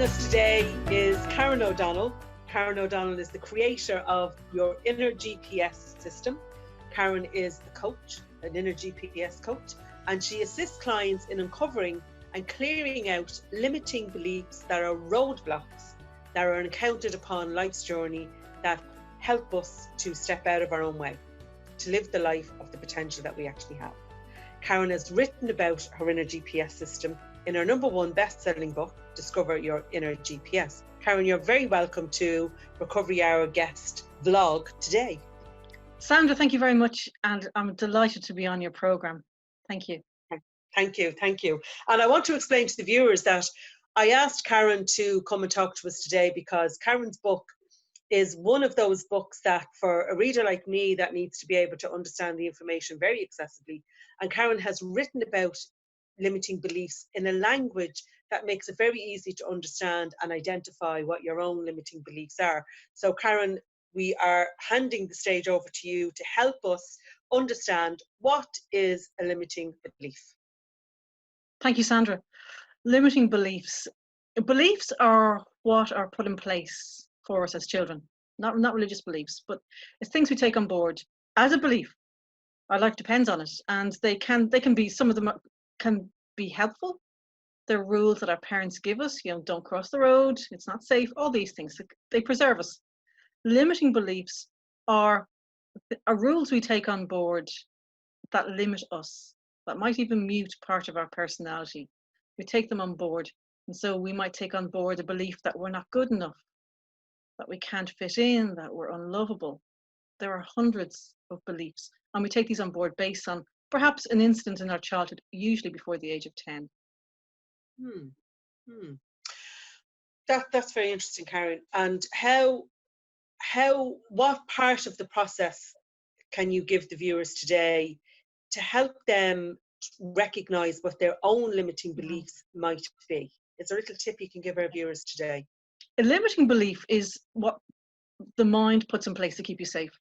Joining us today is Karen O'Donnell. Karen O'Donnell is the creator of Your Inner GPS System. Karen is the coach, an inner GPS coach, and she assists clients in uncovering and clearing out limiting beliefs that are roadblocks that are encountered upon life's journey that help us to step out of our own way, to live the life of the potential that we actually have. Karen has written about her inner GPS system in her #1 best-selling book, Discover Your Inner GPS. Karen, you're very welcome to Recovery Hour guest vlog today. Sandra, thank you very much, and I'm delighted to be on your programme. Thank you. Thank you. And I want to explain to the viewers that I asked Karen to come and talk to us today because Karen's book is one of those books that, for a reader like me that needs to be able to understand the information very accessibly, and Karen has written about limiting beliefs in a language that makes it very easy to understand and identify what your own limiting beliefs are. So Karen, we are handing the stage over to you to help us understand what is a limiting belief. Thank you, Sandra. Limiting beliefs. Beliefs are what are put in place for us as children. Not religious beliefs, but it's things we take on board as a belief. Our life depends on it, and they can be, some of them can be helpful. They're rules that our parents give us, don't cross the road, it's not safe, all these things. They preserve us. Limiting beliefs are rules we take on board that limit us, that might even mute part of our personality. We take them on board, and so we might take on board a belief that we're not good enough, that we can't fit in, that we're unlovable. There are hundreds of beliefs, and we take these on board based on perhaps an incident in our childhood, usually before the age of 10. That's very interesting, Karen. And what part of the process can you give the viewers today to help them recognize what their own limiting beliefs might be? Is there a little tip you can give our viewers today? A limiting belief is what the mind puts in place to keep you safe.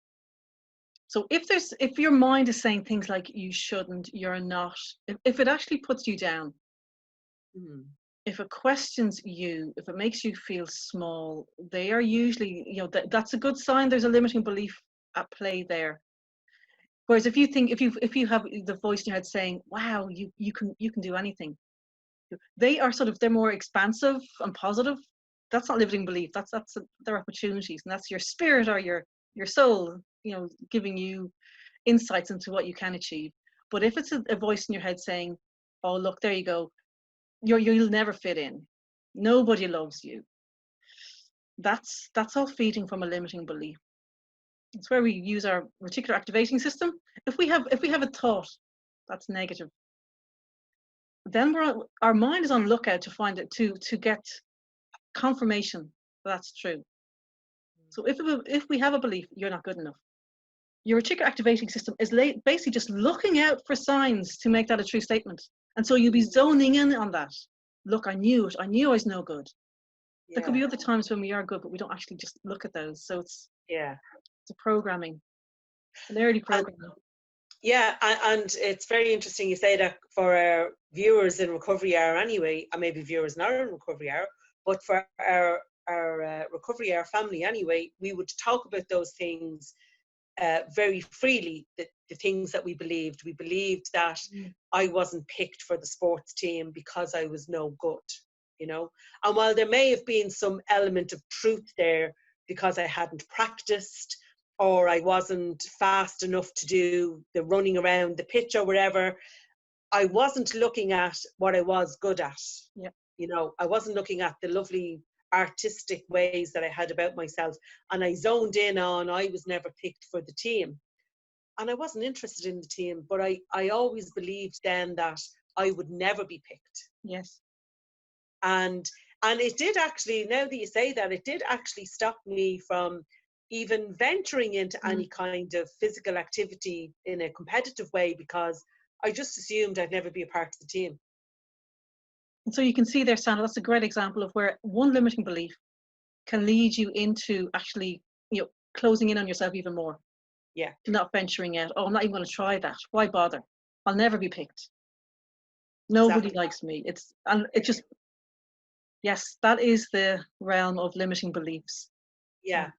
So if your mind is saying things like you shouldn't, you're not, if it actually puts you down, if it questions you, if it makes you feel small, they are usually, that's a good sign there's a limiting belief at play there. Whereas if you have the voice in your head saying, wow, you can do anything, they're more expansive and positive. That's not limiting belief. That's their opportunities, and that's your spirit or your soul, giving you insights into what you can achieve. But if it's a voice in your head saying, oh, look, there you go, you'll never fit in, nobody loves you, that's all feeding from a limiting belief. It's where we use our reticular activating system. If we have a thought that's negative, then our mind is on lookout to find it, to get confirmation that's true. So if we have a belief you're not good enough, your reticular activating system is basically just looking out for signs to make that a true statement. And so you'll be zoning in on that. Look, I knew it. I knew I was no good. There could be other times when we are good, but we don't actually just look at those. So it's a programming, an early programming. And it's very interesting you say that for our viewers in Recovery Hour anyway, and maybe viewers not in Recovery Hour, but for our Recovery Hour family anyway, we would talk about those things very freely, the things that we believed. We believed that I wasn't picked for the sports team because I was no good, And while there may have been some element of truth there because I hadn't practiced, or I wasn't fast enough to do the running around the pitch or whatever, I wasn't looking at what I was good at. I wasn't looking at the lovely artistic ways that I had about myself, and I zoned in on I was never picked for the team, and I wasn't interested in the team, but I always believed then that I would never be picked. Yes. And it did actually, now that you say that, it did actually stop me from even venturing into any kind of physical activity in a competitive way, because I just assumed I'd never be a part of the team. And so you can see there, Sandra, that's a great example of where one limiting belief can lead you into actually, closing in on yourself even more. Yeah. Not venturing out. Oh, I'm not even going to try that. Why bother? I'll never be picked. Nobody likes me. Yes, that is the realm of limiting beliefs. Yeah.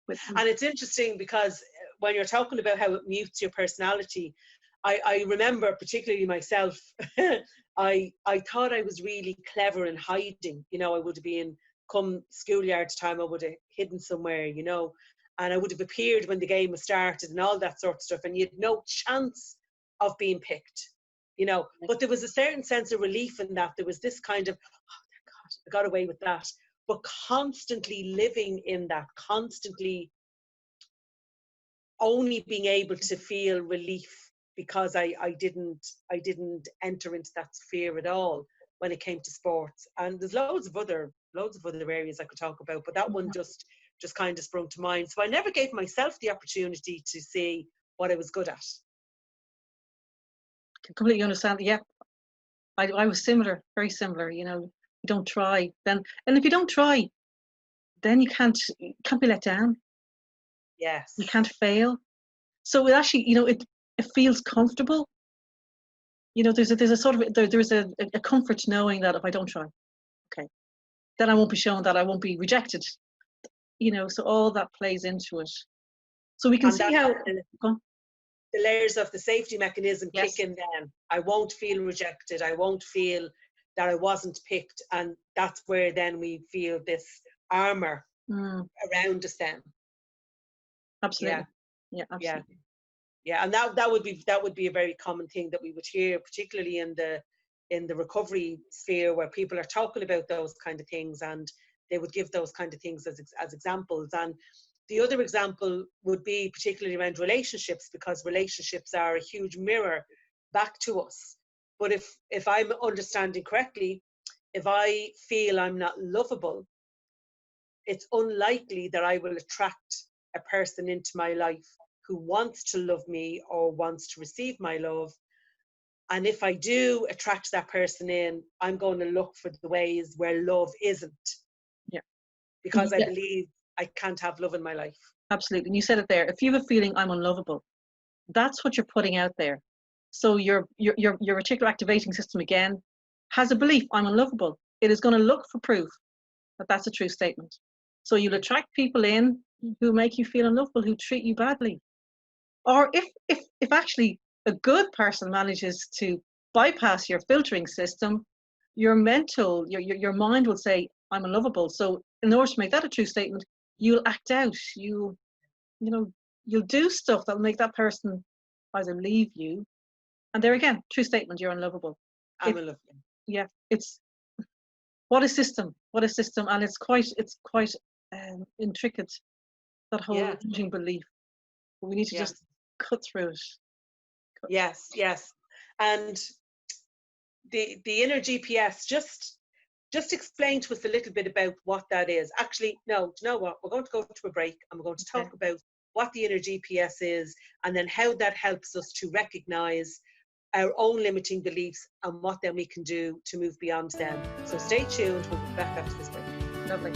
With, And it's interesting because when you're talking about how it mutes your personality, I remember particularly myself, I thought I was really clever in hiding. You know, I would have been, come schoolyard time, I would have hidden somewhere, you know, and I would have appeared when the game was started and all that sort of stuff, and you had no chance of being picked, you know. But there was a certain sense of relief in that. There was this kind of, oh my God, I got away with that. But constantly living in that, constantly only being able to feel relief because I didn't enter into that sphere at all when it came to sports. And there's loads of other areas I could talk about, but that one just kind of sprung to mind. So I never gave myself the opportunity to see what I was good at. completely understand. Yeah, I was similar, very similar. You know, you don't try, then, and if you don't try, then you can't be let down. Yes. You can't fail. So it actually, you know, it feels comfortable. You know, there's a sort of there's a comfort knowing that if I don't try, okay, then I won't be shown, that I won't be rejected. You know, so all that plays into it. So we can And see how the layers of the safety mechanism yes. kick in then. I won't feel rejected. I won't feel that I wasn't picked. And that's where then we feel this armor around us then. Absolutely. Yeah, absolutely. Yeah. And that would be a very common thing that we would hear, particularly in the recovery sphere, where people are talking about those kind of things, and they would give those kind of things as examples. And the other example would be particularly around relationships, because relationships are a huge mirror back to us. But if I'm understanding correctly, if I feel I'm not lovable, it's unlikely that I will attract a person into my life who wants to love me or wants to receive my love. And if I do attract that person in, I'm going to look for the ways where love isn't. Yeah. Because I believe I can't have love in my life. Absolutely. And you said it there. If you have a feeling I'm unlovable, that's what you're putting out there. So your reticular activating system again has a belief I'm unlovable. It is going to look for proof that that's a true statement. So you'll attract people in who make you feel unlovable, who treat you badly. Or if actually a good person manages to bypass your filtering system, your mind will say I'm unlovable. So in order to make that a true statement, you'll act out. You'll do stuff that'll make that person either leave you. And there again, true statement, you're unlovable. I'm unlovable. Yeah, it's what a system, and it's quite intricate, that whole limiting belief. But we need to just cut through it. Yes. And the inner GPS, just explain to us a little bit about what that is. Actually, no, do you know what? We're going to go to a break and we're going to talk about what the inner GPS is, and then how that helps us to recognize our own limiting beliefs and what then we can do to move beyond them. So stay tuned. We'll be back after this break. Lovely.